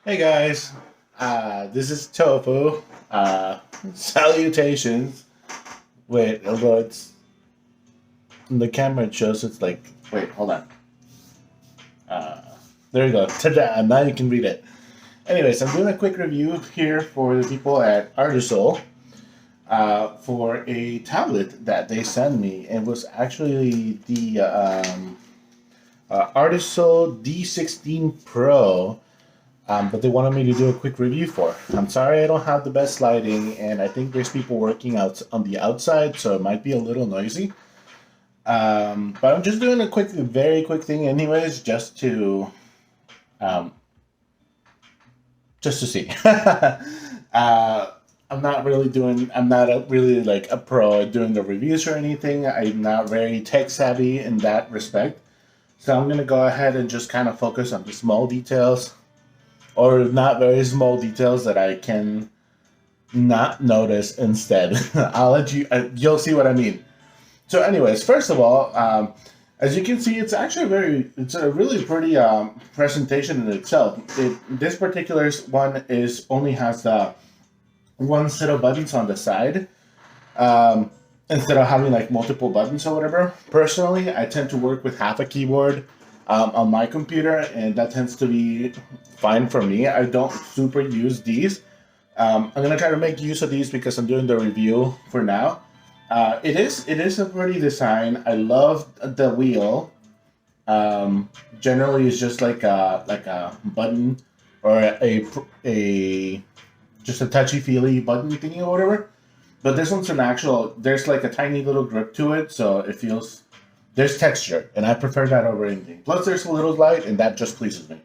Hey guys, this is Tofu. Salutations. Wait, although it's the camera it shows it's like. Wait, hold on. Uh, there you go. Ta-da! Now you can read it. Anyways, I'm doing a quick review here for the people at Artisul for a tablet that they sent me. It was actually the Artisul D16 Pro. But they wanted me to do a quick review for. I'm sorry I don't have the best lighting, and I think there's people working out on the outside, so it might be a little noisy. But I'm just doing a very quick thing, anyways, um, just to see. I'm not really like a pro at doing the reviews or anything. I'm not very tech savvy in that respect. So I'm gonna go ahead and just kind of focus on the small details or not very small details that I can not notice instead. I'll let you, you'll see what I mean. So anyways, first of all, as you can see, it's actually it's a really pretty presentation in itself. This particular one only has the one set of buttons on the side, instead of having like multiple buttons or whatever. Personally, I tend to work with half a keyboard on my computer, and that tends to be fine for me. I don't super use these. I'm gonna try to make use of these because I'm doing the review for now. It is a pretty design. I love the wheel. Generally, it's just like a button or a just a touchy feely button thingy or whatever. But this one's an actual. There's like a tiny little grip to it, so it feels. There's texture, and I prefer that over anything. Plus, there's a little light, and that just pleases me.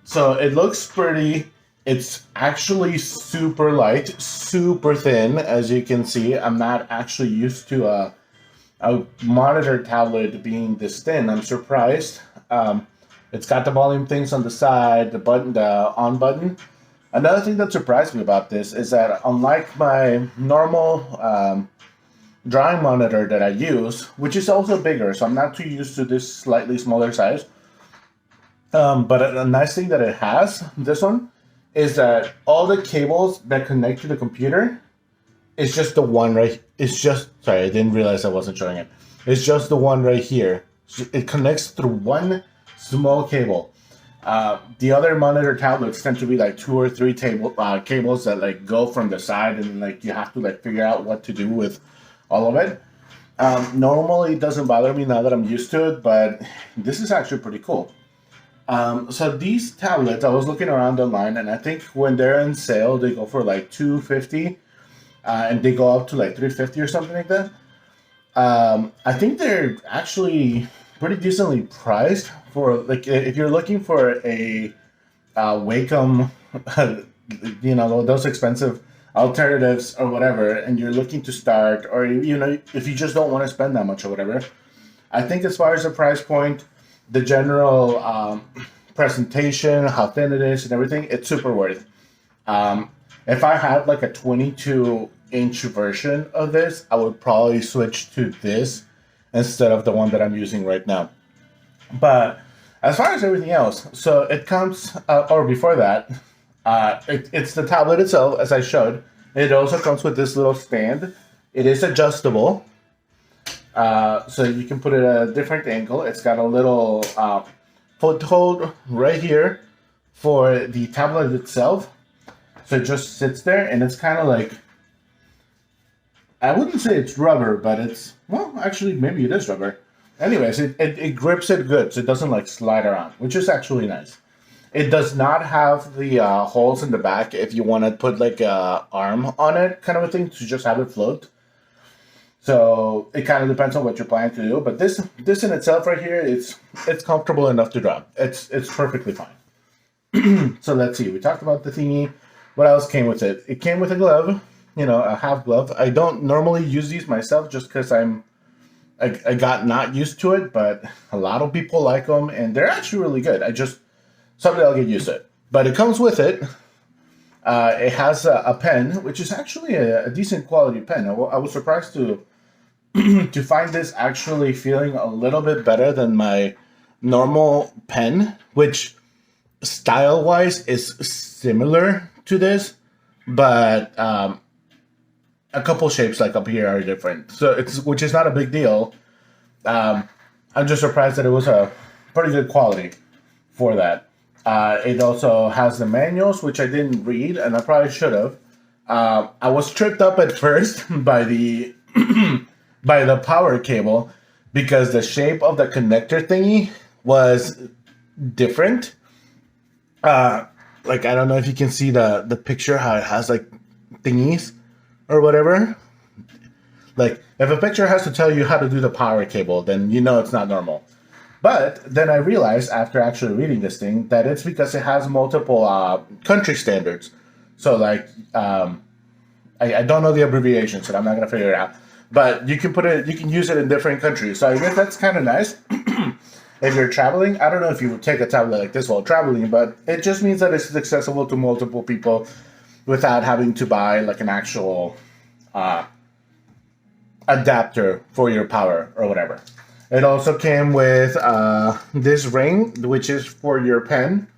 So it looks pretty. It's actually super light, super thin, as you can see. I'm not actually used to a monitor tablet being this thin. I'm surprised. It's got the volume things on the side, the on button. Another thing that surprised me about this is that unlike my normal drawing monitor that I use, which is also bigger, so I'm not too used to this slightly smaller size. But a nice thing that it has, this one, is that all the cables that connect to the computer is just the one right. It's just sorry, I didn't realize I wasn't showing it. It's just the one right here. So it connects through one small cable. The other monitor tablets tend to be like two or three cables that like go from the side, and like you have to like figure out what to do with all of it. Normally, it doesn't bother me now that I'm used to it, but this is actually pretty cool. So these tablets, I was looking around online, and I think when they're in sale, they go for like $250, and they go up to like $350 or something like that. I think they're actually pretty decently priced for like if you're looking for a Wacom, those expensive alternatives or whatever, and you're looking to start, or if you just don't want to spend that much or whatever. I think as far as the price point, the general presentation, how thin it is, and everything, it's super worth. If I had like a 22-inch version of this, I would probably switch to this instead of the one that I'm using right now. But as far as everything else, so it comes, or before that, it's the tablet itself, as I showed. It also comes with this little stand. It is adjustable, so you can put it at a different angle. It's got a little foothold right here for the tablet itself. So it just sits there, and it's kind of like, I wouldn't say it's rubber, but it's, well, actually, maybe it is rubber. Anyways, it grips it good, so it doesn't like slide around, which is actually nice. It does not have the holes in the back if you want to put like a arm on it, kind of a thing, to just have it float. So it kind of depends on what you're planning to do. But this in itself right here, it's comfortable enough to draw. It's perfectly fine. So let's see. We talked about the thingy. What else came with it? It came with a glove, a half glove. I don't normally use these myself just because I got not used to it, but a lot of people like them, and they're actually really good. Someday I'll get used to it. But it comes with it. It has a pen, which is actually a decent quality pen. I was surprised to to find this actually feeling a little bit better than my normal pen, which style-wise is similar to this, but a couple shapes like up here are different. So which is not a big deal. I'm just surprised that it was a pretty good quality for that. It also has the manuals, which I didn't read, and I probably should have. I was tripped up at first by the by the power cable because the shape of the connector thingy was different. Like I don't know if you can see the picture, how it has like thingies or whatever. Like if a picture has to tell you how to do the power cable, then you know it's not normal. But then I realized after actually reading this thing that it's because it has multiple country standards. So like I don't know the abbreviation, so I'm not gonna figure it out. But you can use it in different countries. So I guess that's kind of nice. If you're traveling, I don't know if you would take a tablet like this while traveling, but it just means that it's accessible to multiple people without having to buy like an actual adapter for your power or whatever. It also came with this ring, which is for your pen.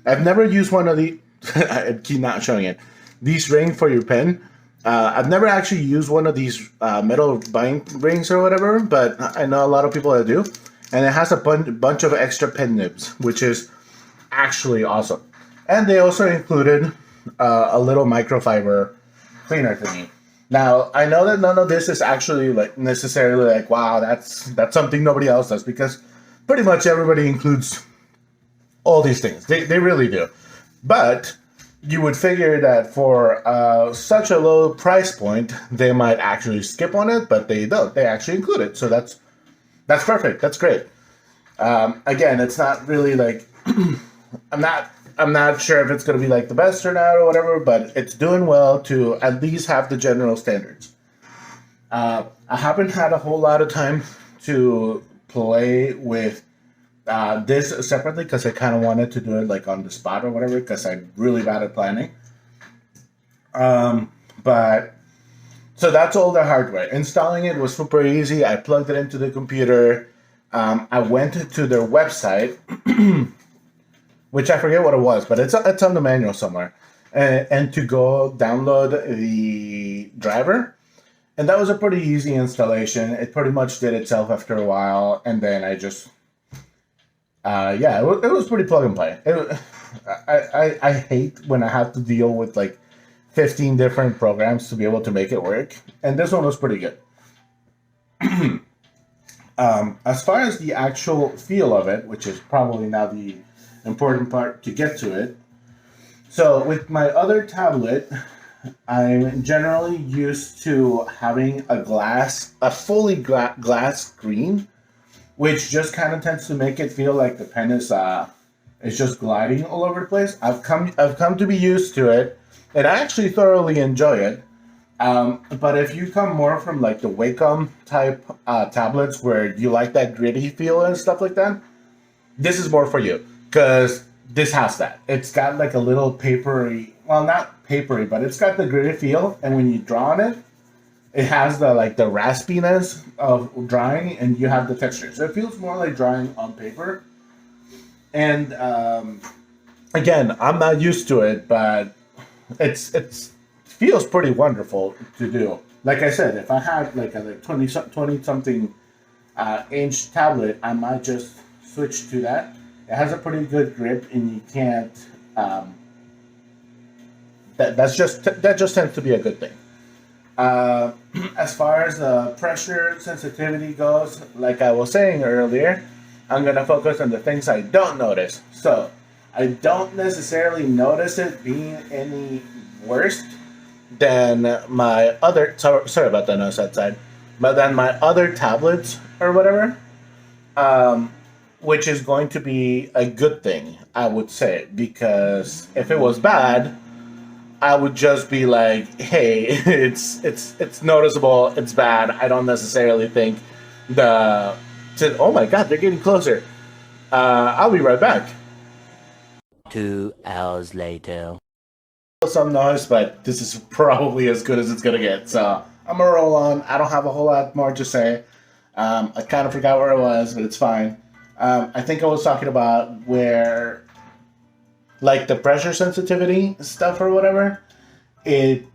I've never used one of the. I keep not showing it. These ring for your pen. I've never actually used one of these metal bind rings or whatever, but I know a lot of people that do. And it has a bunch of extra pen nibs, which is actually awesome. And they also included a little microfiber cleaner thingy. Now, I know that none of this is actually like necessarily like, wow, that's something nobody else does, because pretty much everybody includes all these things. They really do. But you would figure that for such a low price point, they might actually skip on it, but they don't. They actually include it. So that's perfect. That's great. Again, it's not really like I'm not sure if it's going to be like the best or not or whatever, but it's doing well to at least have the general standards. I haven't had a whole lot of time to play with this separately because I kind of wanted to do it like on the spot or whatever because I'm really bad at planning. But so that's all the hardware. Installing it was super easy. I plugged it into the computer. I went to their website, which I forget what it was, but it's on the manual somewhere. And to go download the driver. And that was a pretty easy installation. It pretty much did itself after a while. And then I just, it was pretty plug and play. I hate when I have to deal with like 15 different programs to be able to make it work. And this one was pretty good. As far as the actual feel of it, which is probably now the important part to get to it. So with my other tablet, I'm generally used to having a fully glass screen, which just kind of tends to make it feel like the pen is just gliding all over the place. I've come to be used to it, and I actually thoroughly enjoy it. But if you come more from like the Wacom type tablets where you like that gritty feel and stuff like that, this is more for you because this has that. It's got like a little papery, well, not papery, but it's got the gritty feel. And when you draw on it, it has the raspiness of drawing, and you have the texture. So it feels more like drawing on paper. And again, I'm not used to it, but it's feels pretty wonderful to do. Like I said, if I had like a 20 something inch tablet, I might just switch to that. It has a pretty good grip, and you can't. That just tends to be a good thing. As far as the pressure sensitivity goes, like I was saying earlier, I'm gonna focus on the things I don't notice. So I don't necessarily notice it being any worse than my other. Sorry about that noise outside, but then my other tablets or whatever. Which is going to be a good thing, I would say, because if it was bad, I would just be like, "Hey, it's noticeable, it's bad." I don't necessarily think oh my God, they're getting closer. I'll be right back. 2 hours later. Some noise, but this is probably as good as it's gonna get. So I'm gonna roll on. I don't have a whole lot more to say. I kind of forgot where I was, but it's fine. I think I was talking about where like the pressure sensitivity stuff or whatever. It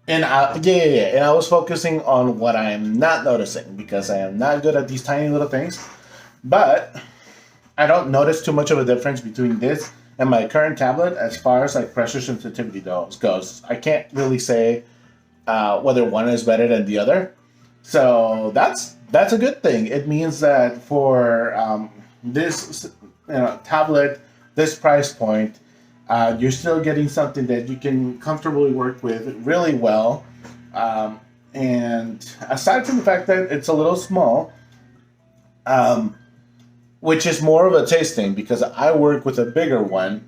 and and I was focusing on what I am not noticing because I am not good at these tiny little things. But I don't notice too much of a difference between this and my current tablet as far as like pressure sensitivity goes. I can't really say whether one is better than the other. So that's a good thing. It means that for this tablet, this price point, you're still getting something that you can comfortably work with really well. And aside from the fact that it's a little small, which is more of a taste thing because I work with a bigger one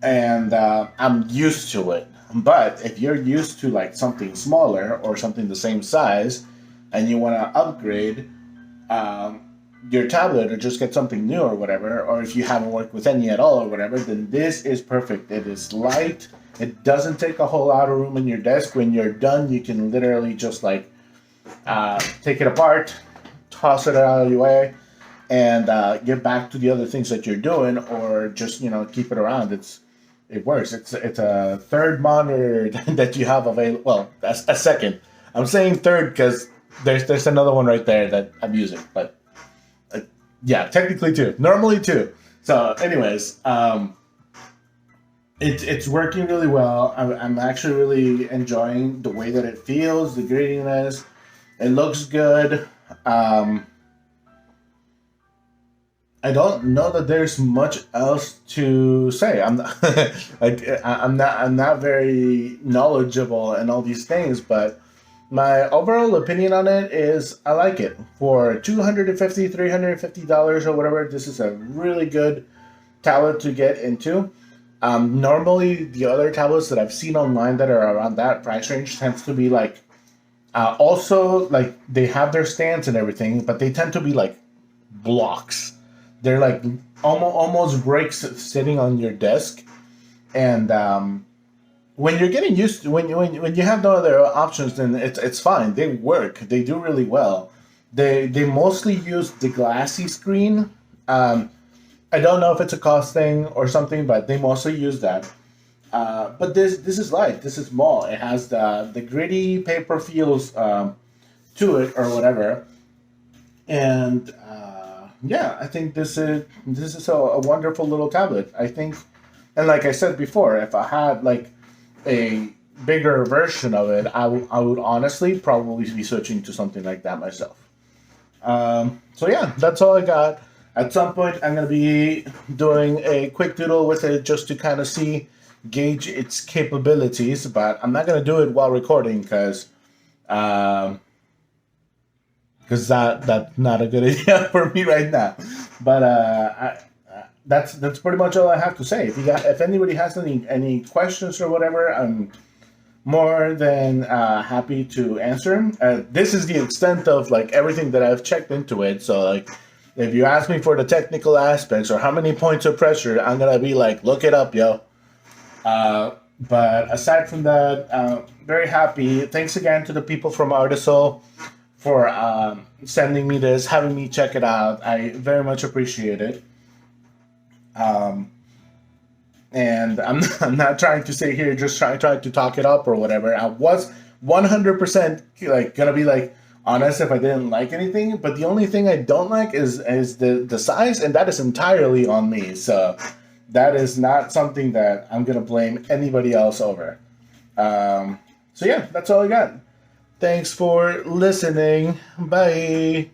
and I'm used to it. But if you're used to like something smaller or something the same size and you want to upgrade your tablet or just get something new or whatever, or if you haven't worked with any at all or whatever, then this is perfect. It is light. It doesn't take a whole lot of room in your desk. When you're done, you can literally just like take it apart, toss it out of your way, and get back to the other things that you're doing, or just keep it around. It works. It's a third monitor that you have available. Well, that's a second. I'm saying third because there's another one right there that I'm using, but yeah, technically two. Normally two. So, anyways, it's working really well. I'm actually really enjoying the way that it feels, the grittiness. It looks good. I don't know that there's much else to say. I'm not, I'm not very knowledgeable in all these things, but my overall opinion on it is I like it. For $250, $350 or whatever, this is a really good tablet to get into. Normally, the other tablets that I've seen online that are around that price range tends to be like, also like they have their stands and everything, but they tend to be like blocks. They're like almost bricks sitting on your desk, and when you're getting used to when you have no other options, then it's fine. They work. They do really well. They mostly use the glassy screen. I don't know if it's a cost thing or something, but they mostly use that. But this is light. This is small. It has the gritty paper feels to it or whatever, and yeah, I think this is a wonderful little tablet. I think, and like I said before, if I had like a bigger version of it, I would honestly probably be switching to something like that myself. So yeah, that's all I got. At some point, I'm gonna be doing a quick doodle with it just to kind of gauge its capabilities, but I'm not gonna do it while recording because that's not a good idea for me right now. But that's pretty much all I have to say. If anybody has any questions or whatever, I'm more than happy to answer them. This is the extent of like everything that I've checked into it. So like, if you ask me for the technical aspects or how many points of pressure, I'm gonna be like, look it up, yo. But aside from that, very happy. Thanks again to the people from Artisul for sending me this, having me check it out. I very much appreciate it. And I'm not trying to sit here just trying to talk it up or whatever. I was 100% like gonna be like honest if I didn't like anything, but the only thing I don't like is the size, and that is entirely on me. So that is not something that I'm gonna blame anybody else over. So yeah, that's all I got. Thanks for listening. Bye.